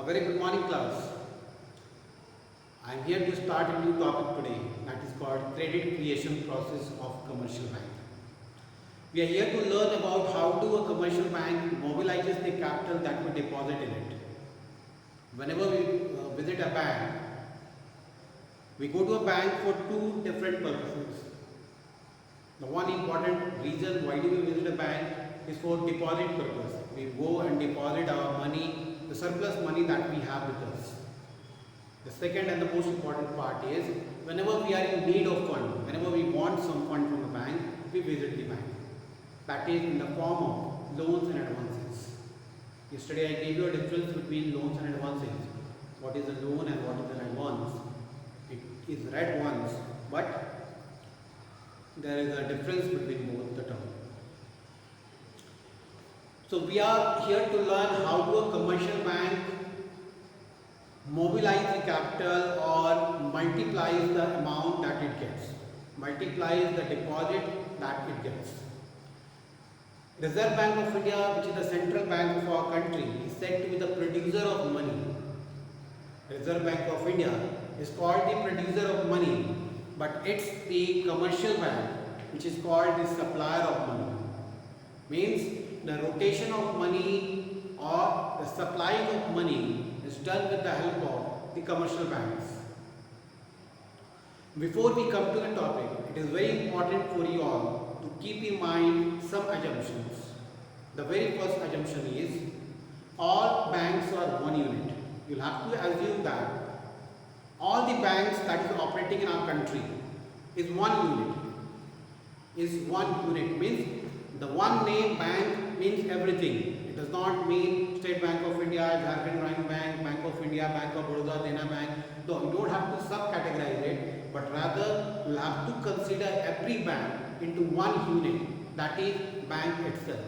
Very good morning, class. I am here to start a new topic today, that is called credit creation process of commercial bank. We are here to learn about how do a commercial bank mobilizes the capital that we deposit in it. Whenever we visit a bank, we go to a bank for two different purposes. The one important reason why do we visit a bank is for deposit purpose. We go and deposit our money, the surplus money that we have with us. The second and the most important part is whenever we are in need of fund, whenever we want some fund from the bank, we visit the bank. That is in the form of loans and advances. Yesterday I gave you a difference between loans and advances. What is a loan and what is an advance? It is read once, but there is a difference between both the terms. So we are here to learn how do a commercial bank mobilize the capital or multiplies the amount that it gets, multiplies the deposit that it gets. Reserve Bank of India, which is the central bank of our country, is said to be the producer of money. Reserve Bank of India is called the producer of money, but it's the commercial bank which is called the supplier of money. Means the rotation of money or the supplying of money is done with the help of the commercial banks. Before we come to the topic, it is very important for you all to keep in mind some assumptions. The very first assumption is all banks are one unit. You will have to assume that all the banks that is operating in our country is one unit. Means the one name bank means everything. It does not mean State Bank of India, Jharkhand Gramin Bank, Bank of India, Bank of Baroda, Dena Bank. No, you don't have to subcategorize it, but rather you have to consider every bank into one unit, that is bank itself.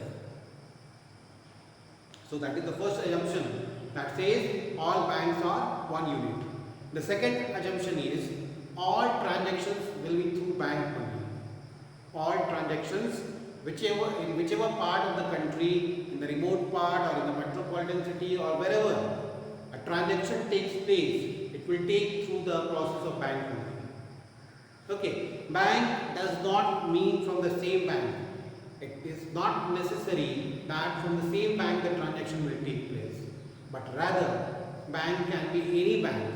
So that is the first assumption that says all banks are one unit. The second assumption is all transactions will be through bank only. All transactions, in whichever part of the country, in the remote part or in the metropolitan city or wherever a transaction takes place, it will take through the process of bank only. Okay, bank does not mean from the same bank. It is not necessary that from the same bank the transaction will take place, but rather bank can be any bank.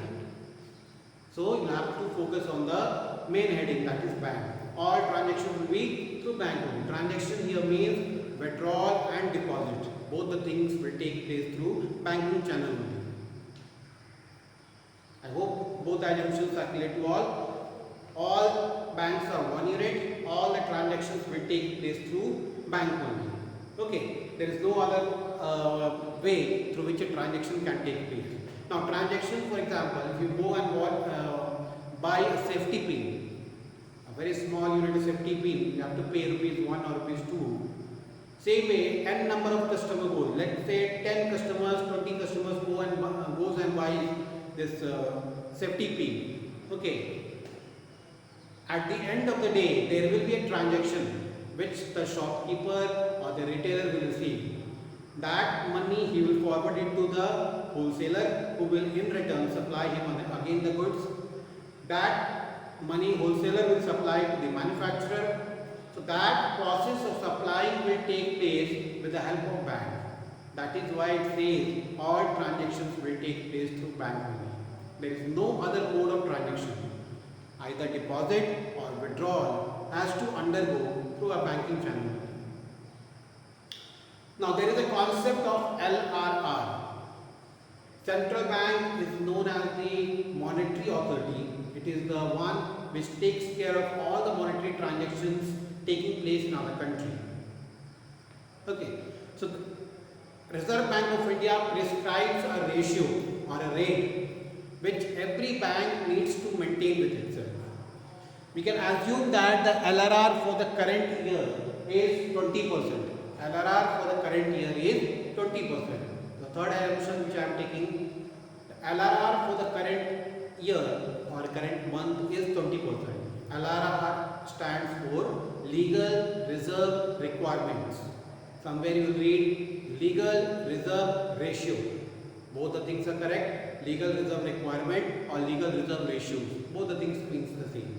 So you have to focus on the main heading, that is bank. All transactions will be through bank only. Transaction here means withdrawal and deposit. Both the things will take place through banking channel only. I hope both assumptions are clear to all. All banks are one unit. All the transactions will take place through bank only. Okay, there is no other way through which a transaction can take place. Now, transaction, for example, if you go and buy a safety pin, a very small unit safety pin, you have to pay rupees 1 or rupees 2. Same way, n number of customers goes. Let's say 10 customers, 20 customers goes and buys this safety pin. Okay. At the end of the day, there will be a transaction which the shopkeeper or the retailer will receive. That money he will forward it to the wholesaler, who will in return supply him again the goods. That money wholesaler will supply to the manufacturer. So that process of supplying will take place with the help of bank. That is why it says all transactions will take place through bank only. There is no other mode of transaction. Either deposit or withdrawal has to undergo through a banking channel. Now there is a concept of LRR. Central bank is known as the monetary authority. It is the one which takes care of all the monetary transactions taking place in our country. Okay, so the Reserve Bank of India prescribes a ratio or a rate which every bank needs to maintain with itself. We can assume that the LRR for the current year is 20%. LRR for the current year is 20%. The third assumption which I am taking, the LRR for the current year or current month is 20%. LRR stands for Legal Reserve Requirements. Somewhere you will read Legal Reserve Ratio. Both the things are correct. Legal reserve requirement or legal reserve ratios, both the things means the same.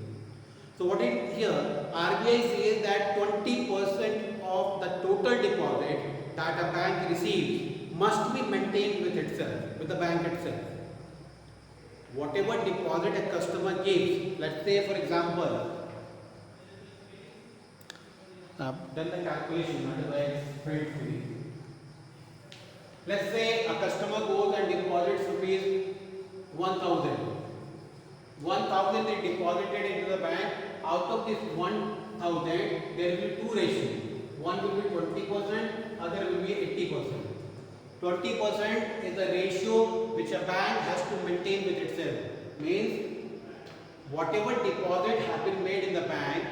So what it here, RBI says that 20% of the total deposit that a bank receives must be maintained with itself, with the bank itself. Whatever deposit a customer gives, let's say for example, I've done the calculation, not why it's spread to me. Let's say a customer goes and deposits rupees 1000. 1000 is deposited into the bank. Out of this 1000, there will be two ratios. One will be 20%, other will be 80%. 20% is the ratio which a bank has to maintain with itself. Means whatever deposit has been made in the bank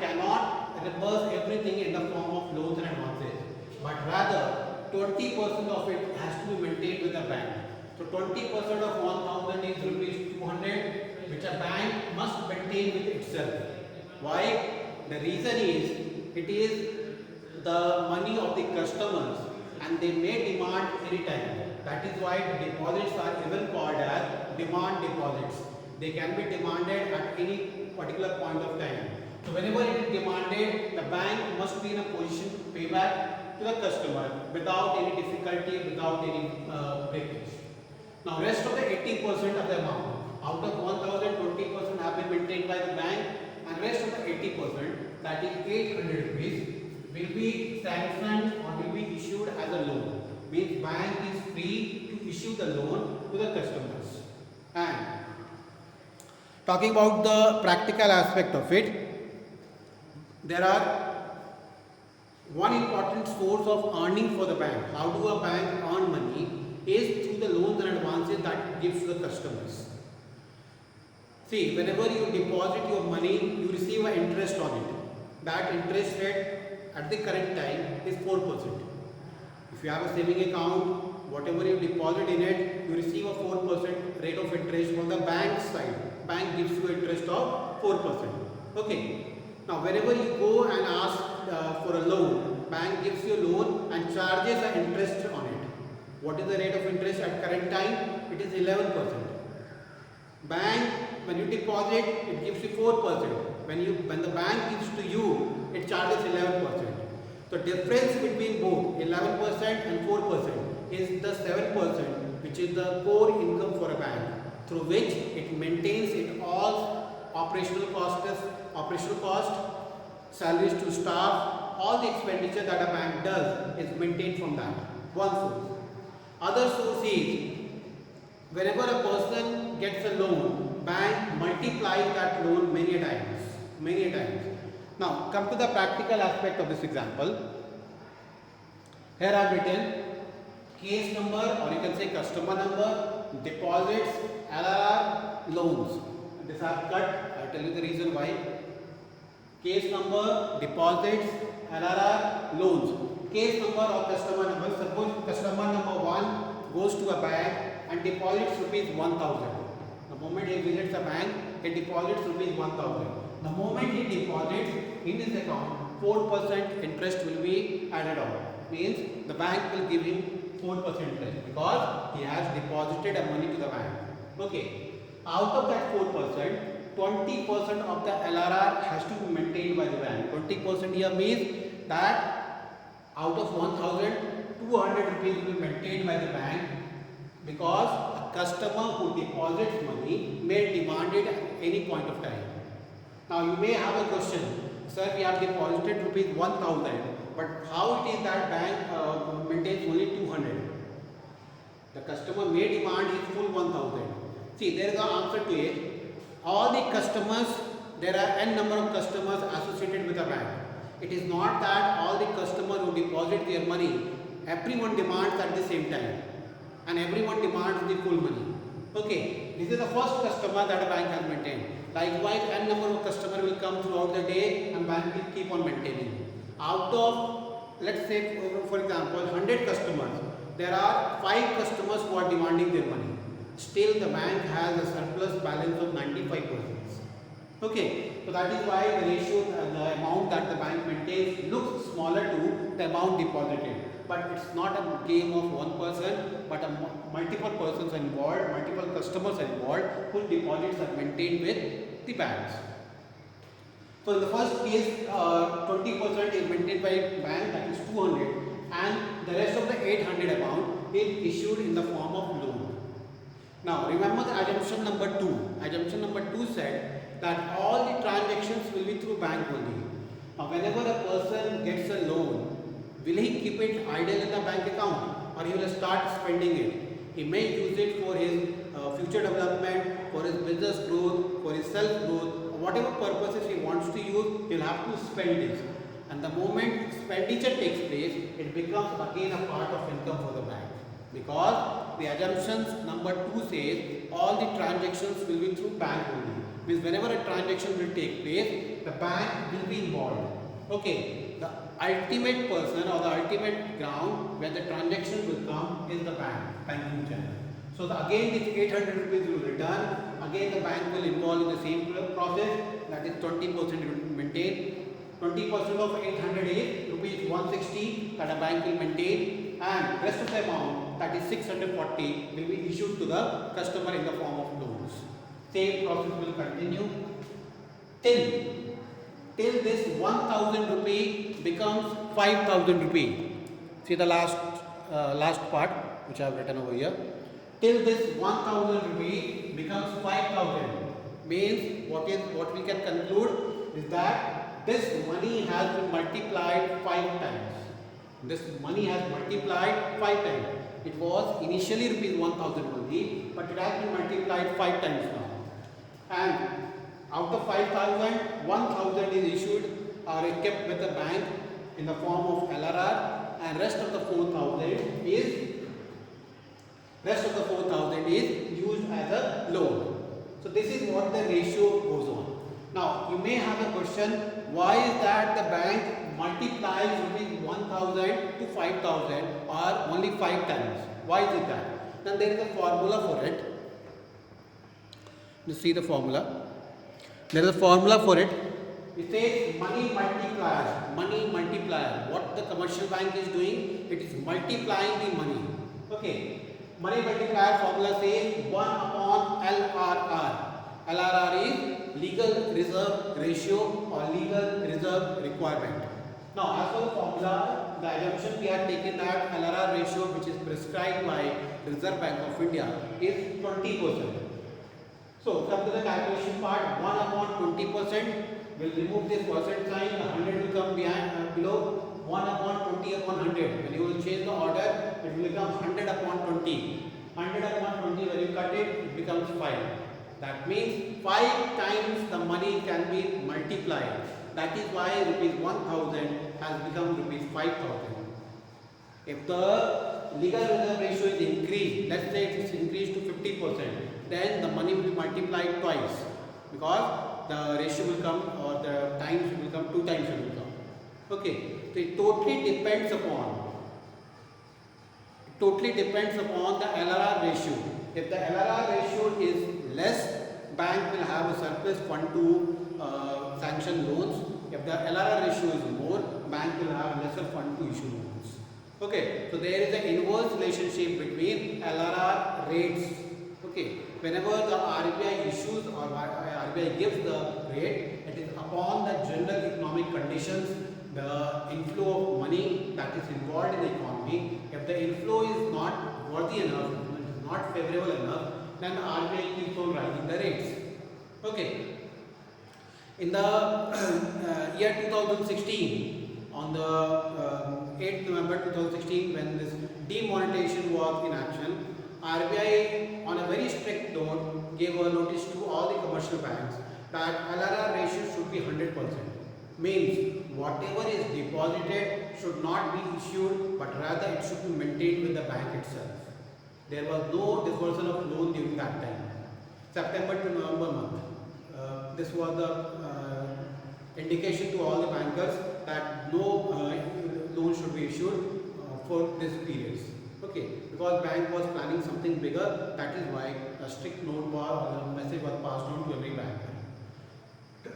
cannot reimburse everything in the form of loans and advances. But rather 20% of it has to be maintained with the bank. So 20% of 1000 is rupees 200, which a bank must maintain with itself. Why? The reason is, it is the money of the customers and they may demand anytime. That is why the deposits are even called as demand deposits. They can be demanded at any particular point of time. So whenever it is demanded, the bank must be in a position to pay back to the customer without any difficulty, without any breakage. Now rest of the 80% of the amount, out of 1000, 20% have been maintained by the bank, and rest of the 80%, that is 800 rupees, will be sanctioned or will be issued as a loan. Means bank is free to issue the loan to the customers. And talking about the practical aspect of it, there are one important source of earning for the bank. How do a bank earn money? Is through the loans and advances that it gives to the customers. See, whenever you deposit your money, you receive an interest on it. That interest rate at the current time is 4%. If you have a saving account, whatever you deposit in it, you receive a 4% rate of interest from the bank side. Bank gives you interest of 4%. Okay. Now, whenever you go and ask for a loan, bank gives you a loan and charges an interest on it. What is the rate of interest at current time? It is 11%. Bank, when you deposit, it gives you 4%. When the bank gives to you, it charges 11%. So difference between both 11% and 4% is the 7%, which is the core income for a bank, through which it maintains it all operational cost, salaries to staff, all the expenditure that a bank does is maintained from that. One source. Other source is, whenever a person gets a loan, bank multiplies that loan many times. Now, come to the practical aspect of this example. Here I have written case number, or you can say customer number, deposits, LRR, loans. This I have cut. I will tell you the reason why. Case number, deposits, LRR, loans. Case number or customer number. Suppose customer number 1 goes to a bank and deposits rupees 1000. The moment he visits a bank, he deposits rupees 1000. The moment he deposits in his account, 4% interest will be added on. Means the bank will give him 4% interest because he has deposited a money to the bank. Okay. Out of that 4%, 20% of the LRR has to be maintained by the bank. 20% here means that out of 1000, 200 rupees will be maintained by the bank, because a customer who deposits money may demand it at any point of time. Now you may have a question, sir, we have deposited rupees 1000, but how it is that bank maintains only 200? The customer may demand his full 1000. See, there is an answer to it. All the customers, there are n number of customers associated with a bank. It is not that all the customers who deposit their money, everyone demands at the same time, and everyone demands the full money. Okay, this is the first customer that a bank has maintained. Likewise, n number of customers will come throughout the day and bank will keep on maintaining. Out of, let's say for example, 100 customers, there are 5 customers who are demanding their money. Still the bank has a surplus balance of 95%. Okay, so that is why the ratio, the amount that the bank maintains looks smaller to the amount deposited. but it's not a game of one person, but multiple persons are involved, multiple customers are involved whose deposits are maintained with the banks. So in the first case, 20% is maintained by bank, that is 200, and the rest of the 800 amount is issued in the form of loan. Now remember the assumption number 2. Assumption number 2 said that all the transactions will be through bank only. Now whenever a person gets a loan, will he keep it idle in the bank account, or he will start spending it? He may use it for his future development, for his business growth, for his self growth, whatever purposes he wants to use, he will have to spend it. And the moment expenditure takes place, it becomes again a part of income for the bank. Because the assumptions number 2 says all the transactions will be through bank only. Means whenever a transaction will take place, the bank will be involved. Okay, the ultimate person or the ultimate ground where the transaction will come is the banking channel. So again this 800 rupees will return. Again the bank will involve in the same process, that is 20% will maintain. 20% of 800 is rupees 160 that a bank will maintain, and rest of the amount, that is 640, will be issued to the customer in the form of loans. Same process will continue till this 1000 rupee becomes 5000 rupee. See the last part which I have written over here. Till this 1000 rupee becomes 5000, means what we can conclude is that this money has been multiplied 5 times. This money has multiplied 5 times. It was initially rupees 1000 only, but it has been multiplied 5 times now. And out of 5000, 1000 is issued or kept with the bank in the form of LRR, and rest of the 4000 is used as a loan. So this is what the ratio goes on. Now you may have a question, why is that the bank multiplies rupees 1000 to 5000 or only 5 times? Why is it that? Then there is a formula for it. You see the formula. There is a formula for it. It says money multiplier. Money multiplier. What the commercial bank is doing? It is multiplying the money. Okay. Money multiplier formula says 1 upon LRR. LRR is legal reserve ratio or legal reserve requirement. Now as for the formula, the assumption we have taken that LRR ratio, which is prescribed by Reserve Bank of India, is 20%. So come to the calculation part. 1 upon 20%, will remove this percent sign, 100 will come below. 1 upon 20 upon 100, when you will change the order, it will become 100 upon 20. 100 upon 20, when you cut it, it becomes 5. That means 5 times the money can be multiplied. That is why rupees 1000 has become rupees 5000. If the legal reserve ratio is increased, let's say it is increased to 50%, then the money will be multiplied twice, because the ratio will come, or the times will come, 2 times it will come. Okay, so it totally depends upon the LRR ratio. If the LRR ratio is less, bank will have a surplus fund to sanction loans. If the LRR ratio is more, bank will have lesser fund to issue loans. Okay, so there is an inverse relationship between LRR rates. Okay, whenever the RBI issues or RBI gives the rate, it is upon the general economic conditions, the inflow of money that is involved in the economy. If the inflow is not worthy enough, it is not favorable enough, then the RBI keeps on rising the rates. Okay. In the year 2016, on the 8th November 2016, when this demonetization was in action, RBI on a very strict note gave a notice to all the commercial banks that LRR ratio should be 100%. Means whatever is deposited should not be issued, but rather it should be maintained with the bank itself. There was no disbursal of loan during that time, September to November month. This was the indication to all the bankers that no loan should be issued for this periods. Okay, because bank was planning something bigger, that is why a strict note was, a message was passed on to every banker.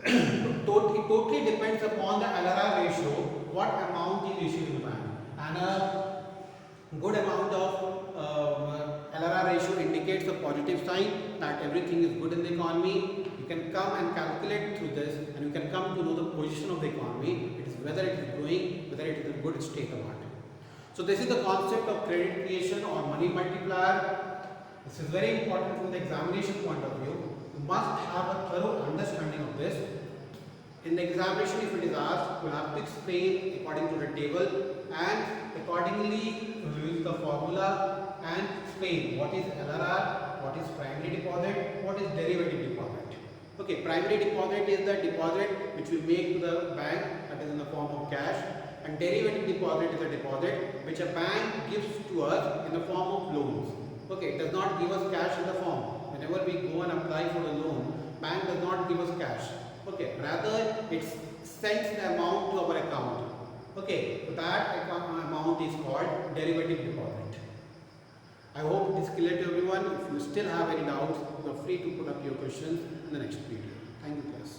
It totally depends upon the LRR ratio, what amount is issued in the bank. And good amount of LRR ratio indicates a positive sign that everything is good in the economy. You can come and calculate through this, and you can come to know the position of the economy. It is whether it is growing, whether it is in good state or not. So this is the concept of credit creation or money multiplier. This is very important from the examination point of view. You must have a thorough understanding of this. In the examination, if it is asked, you will have to explain according to the table and accordingly use the formula and explain what is LRR, what is primary deposit, what is derivative deposit. Okay, primary deposit is the deposit which we make to the bank, that is in the form of cash, and derivative deposit is a deposit which a bank gives to us in the form of loans. Okay, it does not give us cash in the form. Whenever we go and apply for a loan, bank does not give us cash. Okay, rather it sends the amount to our account. Okay, so that amount is called derivative deposit. I hope it is clear to everyone. If you still have any doubts, you are free to put up your questions in the next video. Thank you, class.